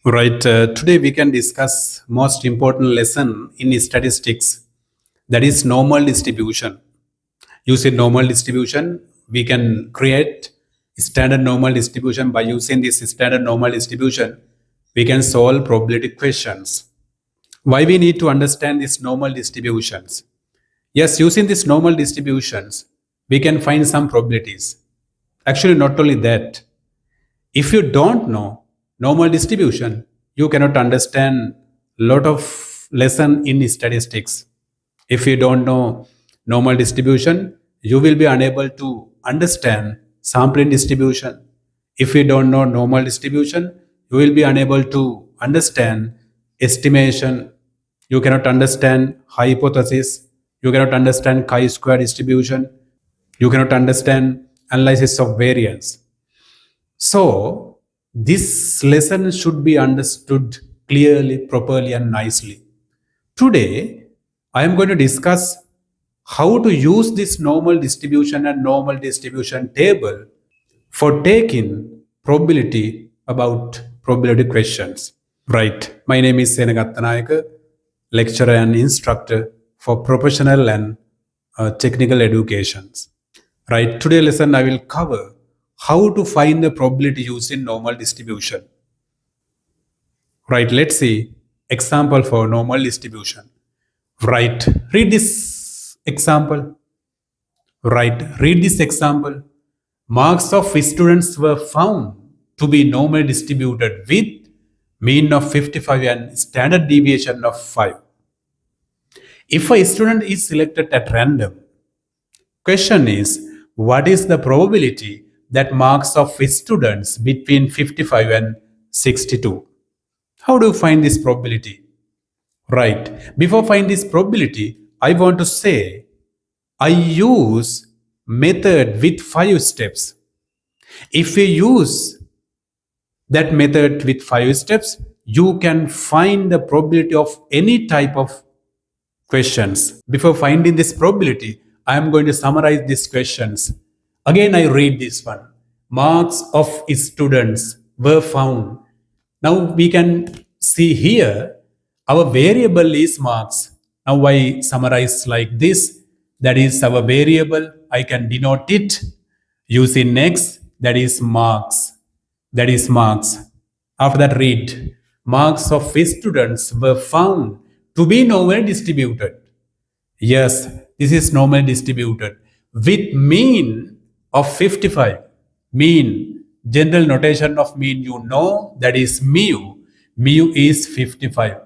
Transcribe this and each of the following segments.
Right. Today we can discuss most important lesson in statistics, that is normal distribution. Using normal distribution, we can create standard normal distribution. By using this standard normal distribution, we can solve probability questions. Why we need to understand these normal distributions? Yes, using these normal distributions, we can find some probabilities. Actually, not only that, if you don't know normal distribution, you cannot understand lot of lesson in statistics. If you don't know normal distribution, you will be unable to understand sampling distribution. If you don't know normal distribution, you will be unable to understand estimation. You cannot understand hypothesis. You cannot understand chi-square distribution. You cannot understand analysis of variance. So, this lesson should be understood clearly, properly, and nicely. Today, I am going to discuss how to use this normal distribution and normal distribution table for taking probability about probability questions. Right. My name is Senagatta Nayaka, lecturer and instructor for professional and technical educations. Right. Today lesson I will cover how to find the probability using normal distribution. Right. Let's see example for normal distribution. Right. Read this example. Right. Read this example. Marks of students were found to be normally distributed with mean of 55 and standard deviation of 5. If a student is selected at random, question is, what is the probability that marks of students between 55 and 62? How do you find this probability? Right. Before find this probability, I want to say I use method with 5 steps. If we use that method with 5 steps, you can find the probability of any type of questions. Before finding this probability, I am going to summarize these questions. Again, I read this one. Marks of students were found. Now we can see here our variable is marks. Now I summarize like this. That is our variable. I can denote it using x, that is marks. That is marks. After that, read. Marks of students were found to be normally distributed. Yes, this is normally distributed with mean of 55. Mean, general notation of mean, you know, that is mu. Mu is 55.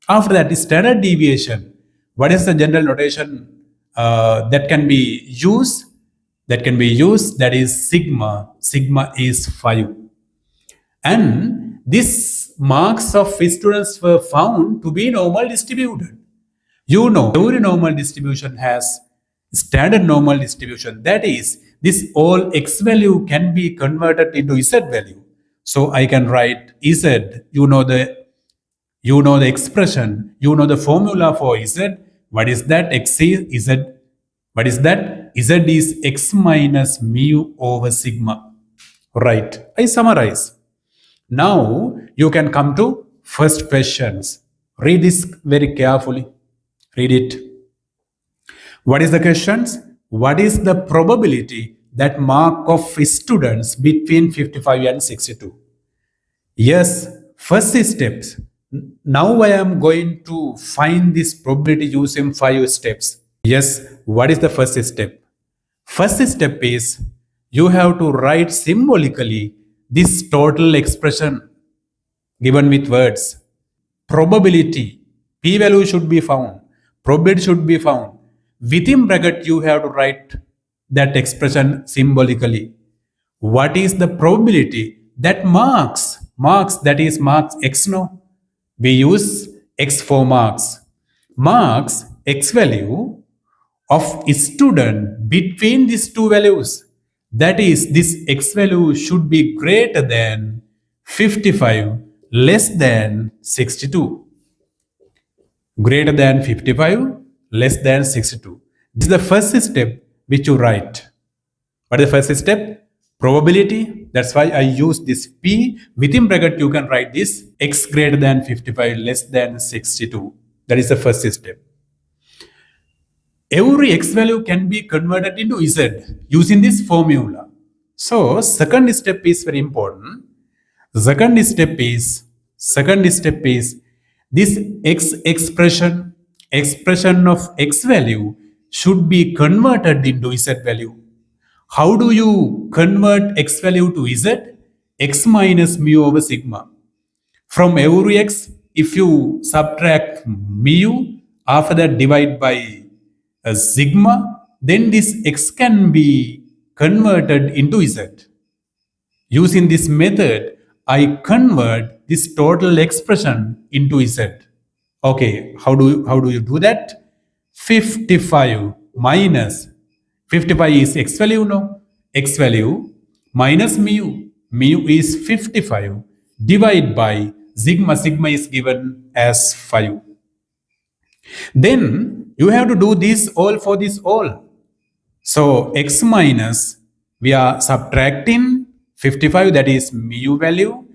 After that, standard deviation. What is the general notation that can be used? That is sigma. Sigma is 5. And these marks of students were found to be normal distributed. You know, every normal distribution has standard normal distribution. That is, this all x value can be converted into z value. So I can write z. You know the expression. You know the formula for z. What is that? X is z. What is that? Z is x minus mu over sigma. Right. I summarize. Now you can come to first questions. Read this very carefully. Read it. What is the questions? What is the probability that mark of students between 55 and 62? Yes, first steps. Now I am going to find this probability using 5 steps. Yes, what is the first step? First step is you have to write symbolically this total expression given with words. Probability, p value should be found, probability should be found. Within bracket, you have to write that expression symbolically. What is the probability that marks that is marks x, no? We use x for marks. Marks x value of student between these two values. That is, this x value should be greater than 55, less than 62. Greater than 55, less than 62. This is the first step which you write. What is the first step? probability. That's why I use this P. Within bracket, you can write this x greater than 55, less than 62. That is the first step. Every x value can be converted into Z using this formula. So second step is very important. Second step is this x expression of x value should be converted into Z value. How do you convert x value to Z? X minus mu over sigma. From every x, if you subtract mu, after that divide by a sigma, then this x can be converted into Z. Using this method, I convert this total expression into Z. Okay, how do you do that? 55 minus 55 is x value, no? X value minus mu. Mu is 55 divided by sigma. Sigma is given as 5. Then you have to do this all for this all. So x minus, we are subtracting 55, that is mu value,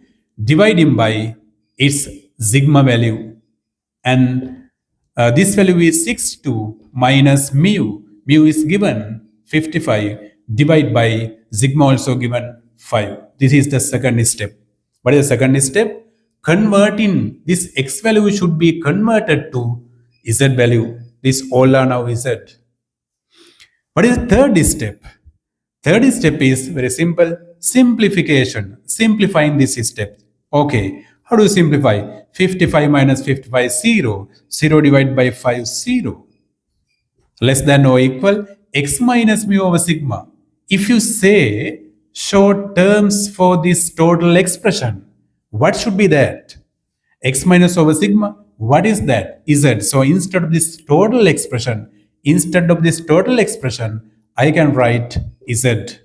dividing by its sigma value. And this value is 62 minus mu. Mu is given 55, divided by sigma also given 5. This is the second step. What is the second step? Converting this x value should be converted to Z value. This all are now Z. What is the third step? Third step is very simple. Simplification. Simplifying this step. Okay. How do you simplify? 55 minus 55 is 0. 0 divided by 5 0. Less than or equal x minus mu over sigma. If you say short terms for this total expression, what should be that? X minus over sigma. What is that? Z. So instead of this total expression, I can write Z.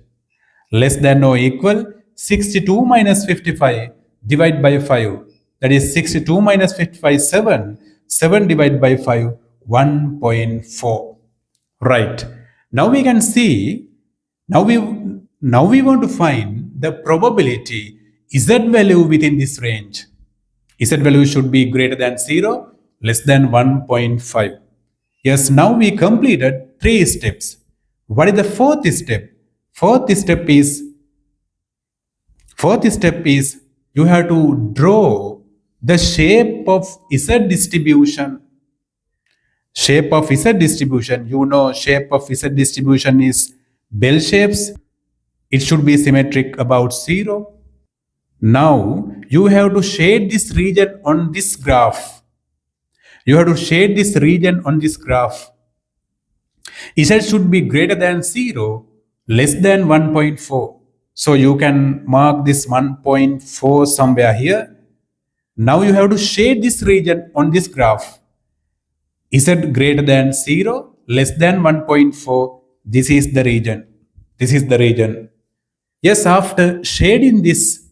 Less than or equal 62 minus 55 divided by 5. That is 62 minus 55, 7. 7 divided by 5, 1.4. Right. Now we can see, now we want to find the probability Z value within this range. Z value should be greater than 0, less than 1.5. Yes, now we completed 3 steps. What is the fourth step? Fourth step is you have to draw the shape of Z distribution. Shape of Z distribution. You know, shape of Z distribution is bell shapes. It should be symmetric about 0. Now you have to shade this region on this graph. Z should be greater than 0, less than 1.4. So you can mark this 1.4 somewhere here. Now you have to shade this region on this graph. Z greater than 0, less than 1.4. This is the region. Yes, after shading this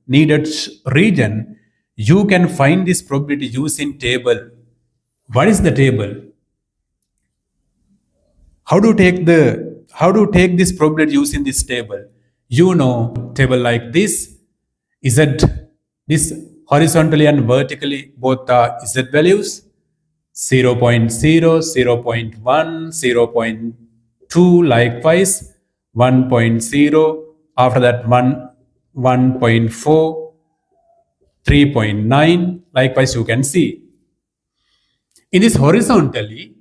needed region, you can find this probability using table. What is the table? How to take this probability using this table? You know, table like this. This horizontally and vertically both are Z values. 0.0, 0.1, 0.2, likewise 1.0, after that 1.4, 3.9, likewise you can see. In this horizontally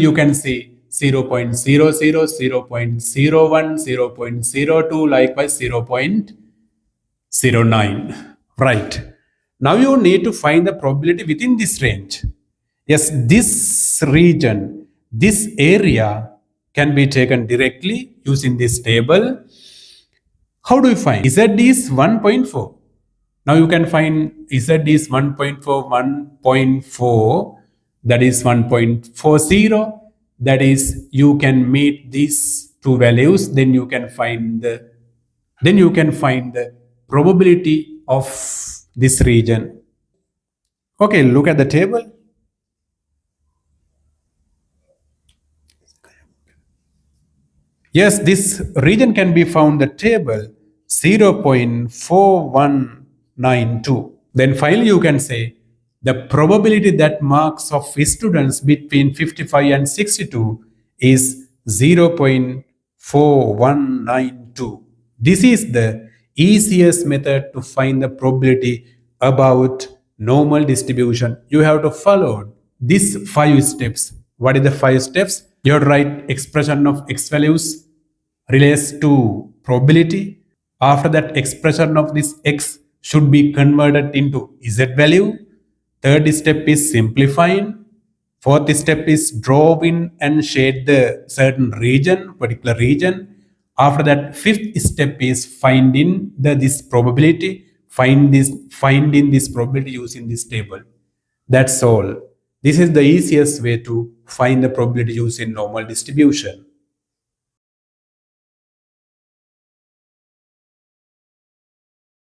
you can see 0.00, 0.01, 0.02, likewise 0.09. Right. Now you need to find the probability within this range. Yes, this region, this area can be taken directly using this table. How do you find? Z is 1.4. Now you can find Z is 1.4, 1.4, that is 1.40. That is, you can meet these two values, then you can find the probability of this region. Okay, look at the table. Yes, this region can be found the table 0.4192. Then finally you can say the probability that marks of students between 55 and 62 is 0.4192. This is the easiest method to find the probability about normal distribution. You have to follow these 5 steps. What is the 5 steps? You have to write expression of x values relates to probability. After that, expression of this x should be converted into z value. Third step is simplifying. Fourth step is draw in and shade the certain region, particular region. After that, fifth step is finding this probability. Finding this probability using this table. That's all. This is the easiest way to find the probability using normal distribution.